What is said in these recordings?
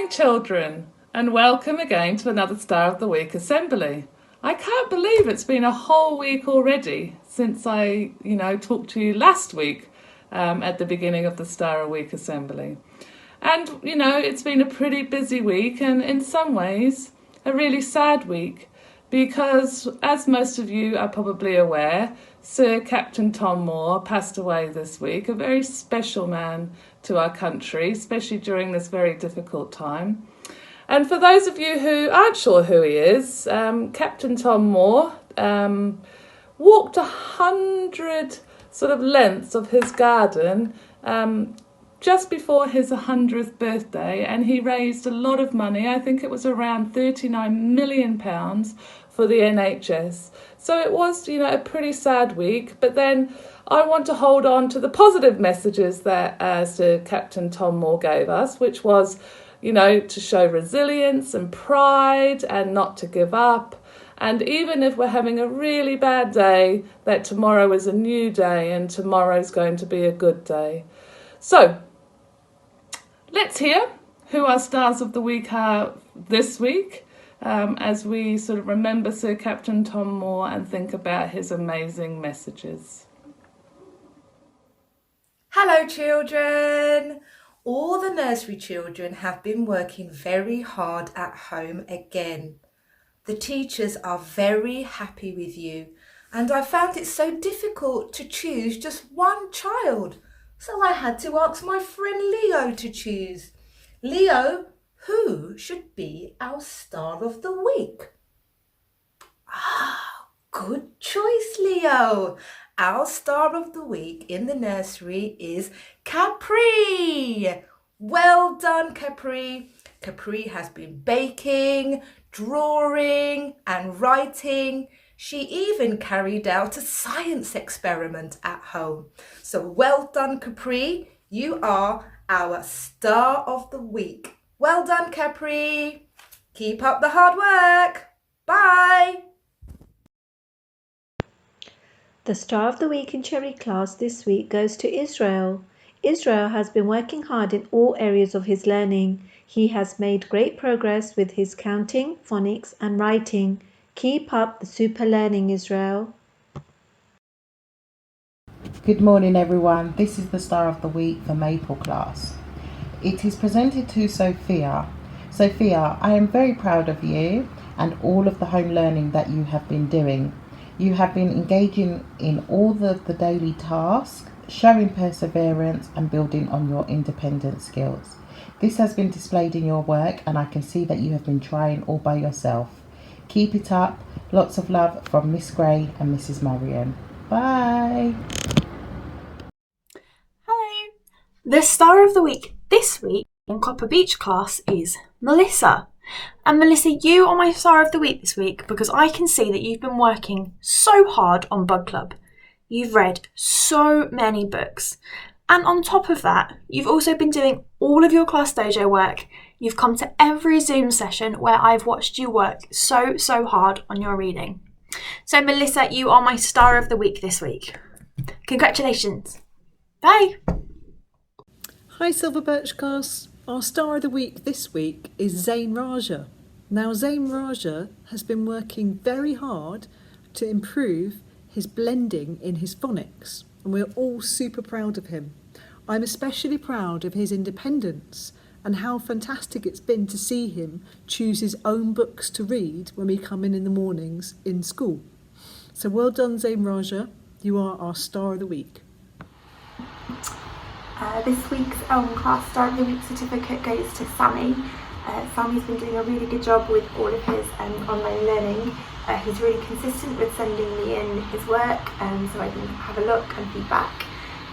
morning, children, and welcome again to another Star of the Week Assembly. I can't believe it's been a whole week already since I, talked to you last week at the beginning of the Star of the Week Assembly. And, it's been a pretty busy week and in some ways a really sad week because, as most of you are probably aware, Sir Captain Tom Moore passed away this week, a very special man to our country, especially during this very difficult time. And for those of you who aren't sure who he is, Captain Tom Moore walked 100 sort of lengths of his garden just before his 100th birthday, and he raised a lot of money. I think it was around £39 million for the NHS. So it was, a pretty sad week. But then I want to hold on to the positive messages that Sir Captain Tom Moore gave us, which was, to show resilience and pride and not to give up. And even if we're having a really bad day, that tomorrow is a new day and tomorrow's going to be a good day. So let's hear who our stars of the week are this week, as we sort of remember Sir Captain Tom Moore and think about his amazing messages. Hello, children. All the nursery children have been working very hard at home again. The teachers are very happy with you, and I found it so difficult to choose just one child. So I had to ask my friend Leo to choose. Leo, who should be our star of the week? Good choice, Leo. Our star of the week in the nursery is Capri. Well done, Capri. Capri has been baking, drawing and writing. She even carried out a science experiment at home. So well done, Capri. You are our star of the week. Well done, Capri. Keep up the hard work. Bye. The Star of the Week in Cherry class this week goes to Israel. Israel has been working hard in all areas of his learning. He has made great progress with his counting, phonics and writing. Keep up the super learning, Israel. Good morning, everyone. This is the Star of the Week for Maple class. It is presented to Safiya. Safiya, I am very proud of you and all of the home learning that you have been doing. You have been engaging in all the daily tasks, showing perseverance and building on your independent skills. This has been displayed in your work and I can see that you have been trying all by yourself. Keep it up. Lots of love from Miss Gray and Mrs. Marion. Bye. Hello. The Star of the Week this week in Copper Beach class is Melissa. And Melissa, you are my Star of the Week this week because I can see that you've been working so hard on Bug Club. You've read so many books. And on top of that, you've also been doing all of your Class Dojo work. You've come to every Zoom session where I've watched you work so hard on your reading. So Melissa, you are my Star of the Week this week. Congratulations. Bye. Hi Silver Birch class. Our Star of the Week this week is Zain Raja. Now Zain Raja has been working very hard to improve his blending in his phonics, and we're all super proud of him. I'm especially proud of his independence and how fantastic it's been to see him choose his own books to read when we come in the mornings in school. So well done, Zain Raja. You are our Star of the Week. This week's Class Star of the Week certificate goes to Sammy. Sammy's been doing a really good job with all of his online learning. He's really consistent with sending me in his work so I can have a look and feedback.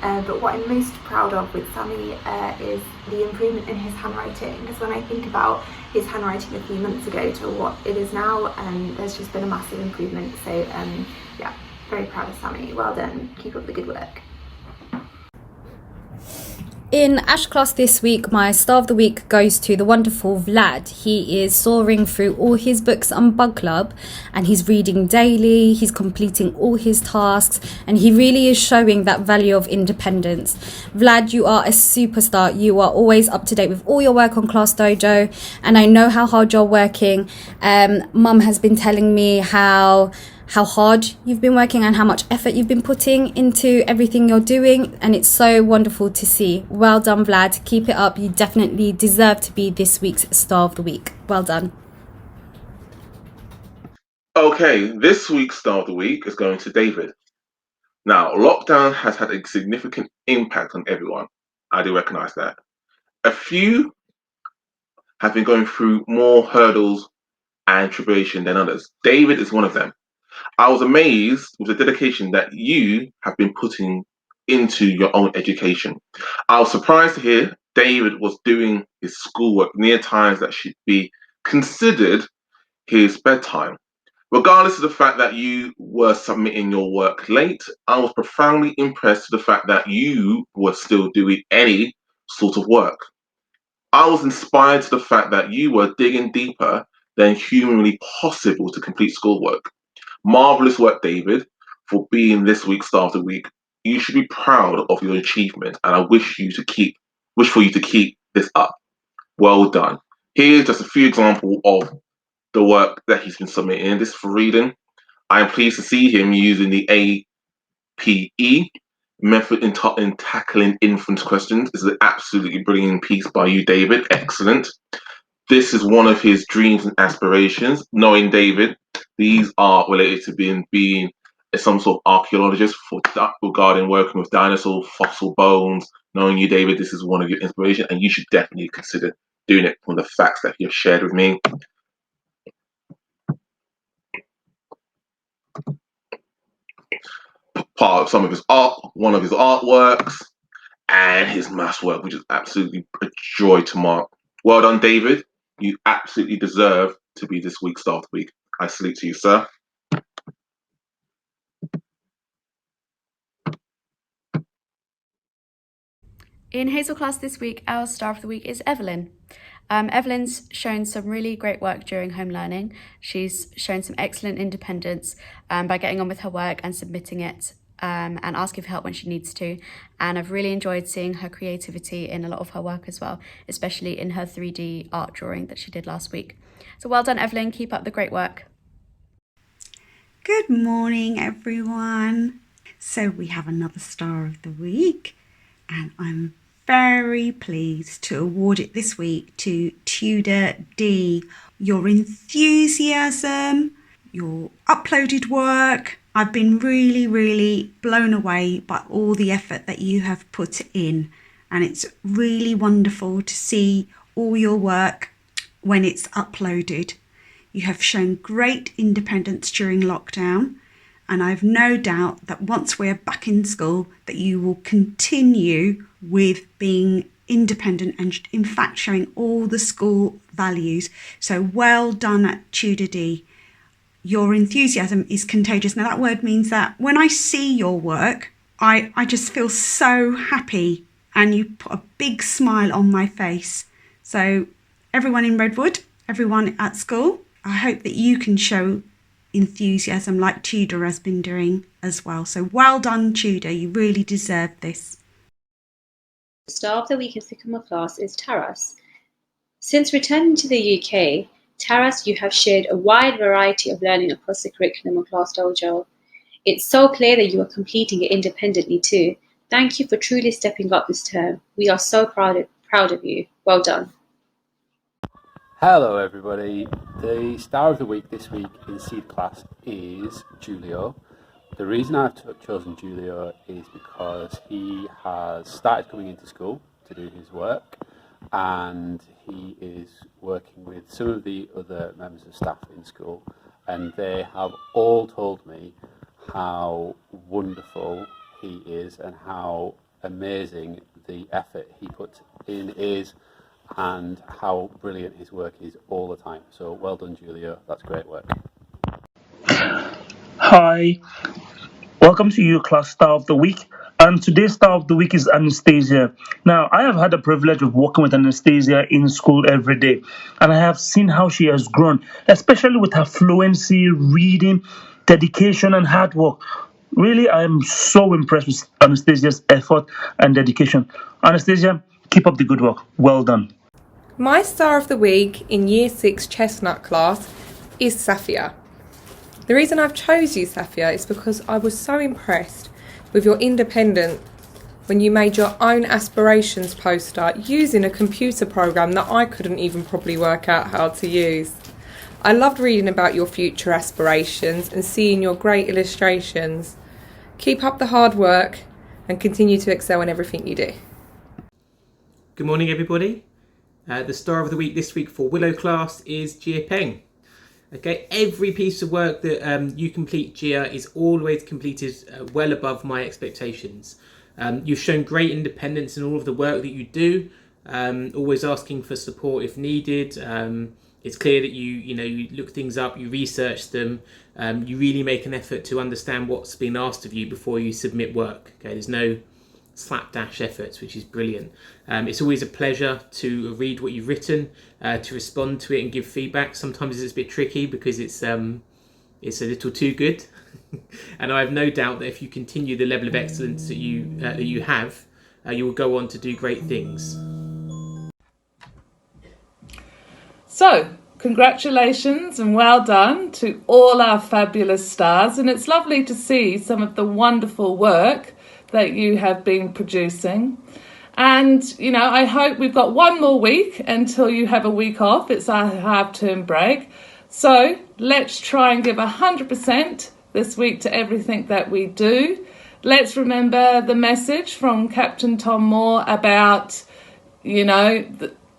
But what I'm most proud of with Sammy is the improvement in his handwriting, because when I think about his handwriting a few months ago to what it is now, there's just been a massive improvement. So yeah, very proud of Sammy. Well done, keep up the good work. In Ash class this week, my star of the week goes to the wonderful Vlad. He is soaring through all his books on Bug Club and he's reading daily, he's completing all his tasks and he really is showing that value of independence. Vlad, you are a superstar. You are always up to date with all your work on Class Dojo and I know how hard you're working. Mum has been telling me how hard you've been working and how much effort you've been putting into everything you're doing, and it's so wonderful to see. Well done, Vlad. Keep it up. You definitely deserve to be this week's star of the week. Well done. Okay, this week's star of the week is going to David. Now, lockdown has had a significant impact on everyone. I do recognise that. A few have been going through more hurdles and tribulation than others. David is one of them. I was amazed with the dedication that you have been putting into your own education. I was surprised to hear David was doing his schoolwork near times that should be considered his bedtime. Regardless of the fact that you were submitting your work late, I was profoundly impressed with the fact that you were still doing any sort of work. I was inspired to the fact that you were digging deeper than humanly possible to complete schoolwork. Marvelous work, David, for being this week's star of the week. You should be proud of your achievement, and I wish for you to keep this up. Well done. Here's just a few examples of the work that he's been submitting. This is for reading. I am pleased to see him using the APE method in tackling inference questions. This is an absolutely brilliant piece by you, David. Excellent. This is one of his dreams and aspirations. Knowing David, these are related to being some sort of archaeologist regarding working with dinosaur fossil bones. Knowing you, David, this is one of your inspirations, and you should definitely consider doing it from the facts that you have shared with me. Part of some of his art, one of his artworks, and his maths work, which is absolutely a joy to mark. Well done, David. You absolutely deserve to be this week's star of the week. I salute to you, sir. In Hazel class this week, our star of the week is Evelyn. Evelyn's shown some really great work during home learning. She's shown some excellent independence by getting on with her work and submitting it and asking for help when she needs to. And I've really enjoyed seeing her creativity in a lot of her work as well, especially in her 3D art drawing that she did last week. So well done, Evelyn. Keep up the great work. Good morning, everyone. So we have another star of the week, and I'm very pleased to award it this week to Tudor D. Your enthusiasm, your uploaded work, I've been really blown away by all the effort that you have put in, and it's really wonderful to see all your work when it's uploaded. You have shown great independence during lockdown, and I've no doubt that once we're back in school that you will continue with being independent and in fact showing all the school values. So well done at Tudor D. Your enthusiasm is contagious. Now that word means that when I see your work, I just feel so happy and you put a big smile on my face. So everyone in Redwood, everyone at school, I hope that you can show enthusiasm like Tudor has been doing as well. So well done, Tudor. You really deserve this. The star of the week in Sycamore class is Taras. Since returning to the UK, Taras, you have shared a wide variety of learning across the curriculum of Class Dojo. It's so clear that you are completing it independently too. Thank you for truly stepping up this term. We are so proud of you. Well done. Hello everybody. The star of the week this week in Seed class is Julio. The reason I've chosen Julio is because he has started coming into school to do his work, and he is working with some of the other members of staff in school, and they have all told me how wonderful he is and how amazing the effort he puts in is and how brilliant his work is all the time. So well done, Julio. That's great work. Hi, welcome to your class star of the week. And today's star of the week is Anastasia. Now, I have had the privilege of working with Anastasia in school every day, and I have seen how she has grown, especially with her fluency, reading, dedication, and hard work. Really, I am so impressed with Anastasia's effort and dedication. Anastasia, keep up the good work. Well done. My star of the week in Year 6 Chestnut class is Safiya. The reason I've chose you, Safiya, is because I was so impressed with your independence when you made your own aspirations poster using a computer program that I couldn't even probably work out how to use. I loved reading about your future aspirations and seeing your great illustrations. Keep up the hard work and continue to excel in everything you do. Good morning, everybody. The star of the week this week for Willow class is Jiapeng. Okay, every piece of work that you complete, Gia, is always completed well above my expectations. You've shown great independence in all of the work that you do, always asking for support if needed. It's clear that you look things up, you research them, you really make an effort to understand what's been asked of you before you submit work. Okay, there's no slapdash efforts, which is brilliant. It's always a pleasure to read what you've written, to respond to it and give feedback. Sometimes it's a bit tricky because it's a little too good, and I have no doubt that if you continue the level of excellence that you have, you will go on to do great things. So, congratulations and well done to all our fabulous stars, and it's lovely to see some of the wonderful work that you have been producing. And, I hope we've got one more week until you have a week off. It's our half-term break. So let's try and give 100% this week to everything that we do. Let's remember the message from Captain Tom Moore about,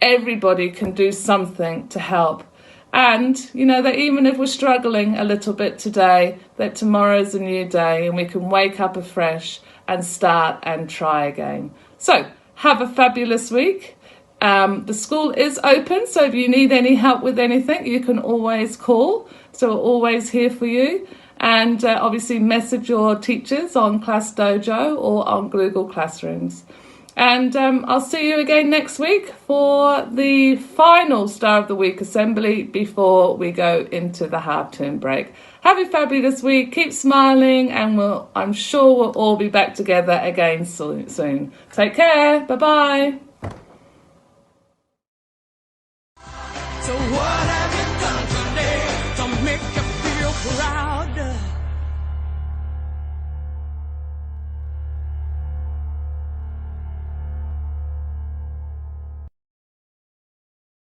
everybody can do something to help. And, that even if we're struggling a little bit today, that tomorrow's a new day and we can wake up afresh and start and try again. So, have a fabulous week. The school is open, so if you need any help with anything, you can always call. So we're always here for you. And obviously message your teachers on Class Dojo or on Google Classrooms. And I'll see you again next week for the final Star of the Week assembly before we go into the half-term break. Have a fabulous week, keep smiling, and I'm sure we'll all be back together again soon. Take care, bye-bye. So what have you done?